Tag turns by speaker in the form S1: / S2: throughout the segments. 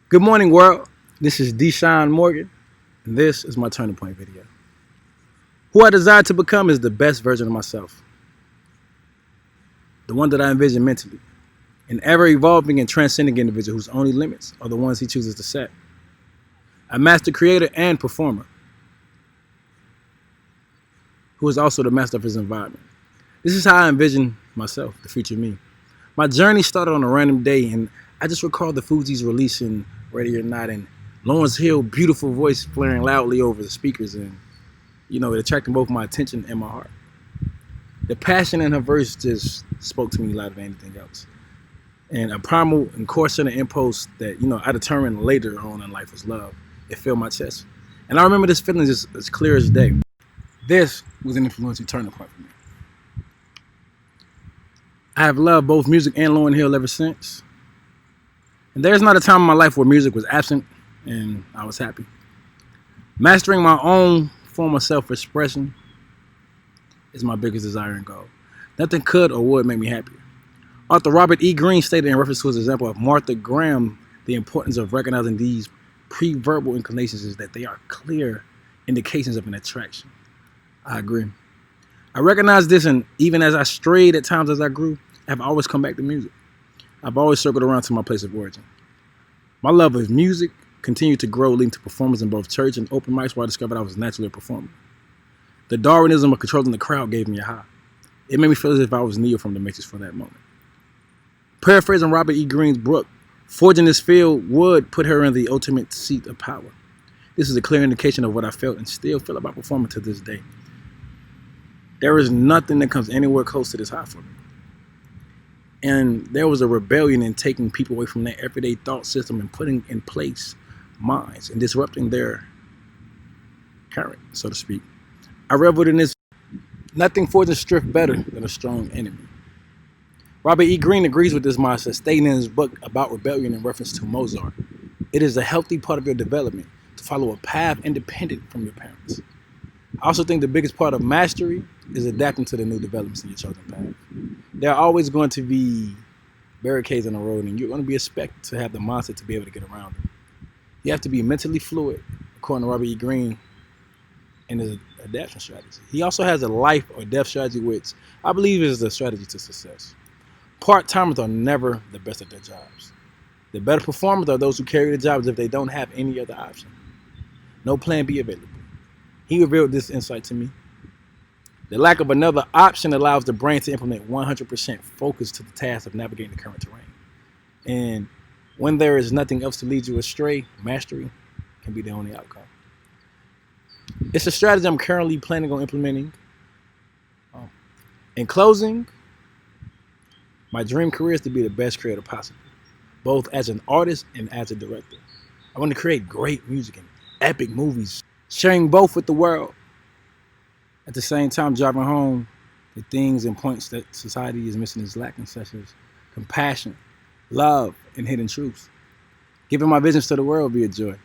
S1: Good morning, world. This is Deshaun Morgan, and this is my Turning Point video. Who I desire to become is the best version of myself, the one that I envision mentally, an ever-evolving and transcending individual whose only limits are the ones he chooses to set. A master creator and performer who is also the master of his environment. This is how I envision myself, the future me. My journey started on a random day, and I just recalled the Fugees releasing Ready or Not and Lawrence Hill beautiful voice flaring loudly over the speakers, and it attracted both my attention and my heart. The passion in her verse just spoke to me louder than anything else. And a primal and core-centered impulse that, I determined later on in life was love. It filled my chest. And I remember this feeling just as clear as day. This was an influential turning point for me. I have loved both music and Lauryn Hill ever since. And there's not a time in my life where music was absent and I was happy. Mastering my own form of self-expression is my biggest desire and goal. Nothing could or would make me happier. Author Robert E. Greene stated in reference to his example of Martha Graham, the importance of recognizing these pre-verbal inclinations is that they are clear indications of an attraction. I agree. I recognize this, and even as I strayed at times as I grew, I've always come back to music. I've always circled around to my place of origin. My love of music continued to grow, leading to performances in both church and open mics where I discovered I was naturally a performer. The Darwinism of controlling the crowd gave me a high. It made me feel as if I was Neo from the Matrix for that moment. Paraphrasing Robert E. Greene's book, forging this field would put her in the ultimate seat of power. This is a clear indication of what I felt and still feel about performing to this day. There is nothing that comes anywhere close to this high for me. And there was a rebellion in taking people away from their everyday thought system and putting in place minds and disrupting their current, so to speak. I reveled in this. Nothing forges strength better than a strong enemy. Robert E. Greene agrees with this mindset, stating in his book about rebellion in reference to Mozart. It is a healthy part of your development to follow a path independent from your parents. I also think the biggest part of mastery is adapting to the new developments in your chosen path. There are always going to be barricades on the road, and you're going to be expected to have the mindset to be able to get around them. You have to be mentally fluid, according to Robert E. Greene, in his adaptation strategy. He also has a life or death strategy, which I believe is the strategy to success. Part-timers are never the best at their jobs. The better performers are those who carry the jobs if they don't have any other option. No plan B available. He revealed this insight to me. The lack of another option allows the brain to implement 100% focus to the task of navigating the current terrain. And when there is nothing else to lead you astray, mastery can be the only outcome. It's a strategy I'm currently planning on implementing. In closing, my dream career is to be the best creator possible, both as an artist and as a director. I want to create great music and epic movies, sharing both with the world. At the same time, driving home the things and points that society is missing is lacking, such as compassion, love, and hidden truths. Giving my visions to the world will be a joy.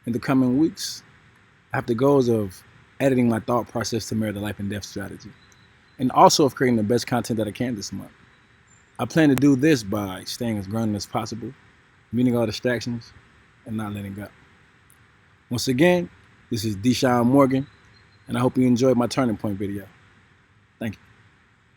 S1: In the coming weeks, I have the goals of editing my thought process to mirror the life and death strategy, and also of creating the best content that I can this month. I plan to do this by staying as grounded as possible, meeting all distractions, and not letting go. Once again, this is Deshaun Morgan, and I hope you enjoyed my Turning Point video. Thank you.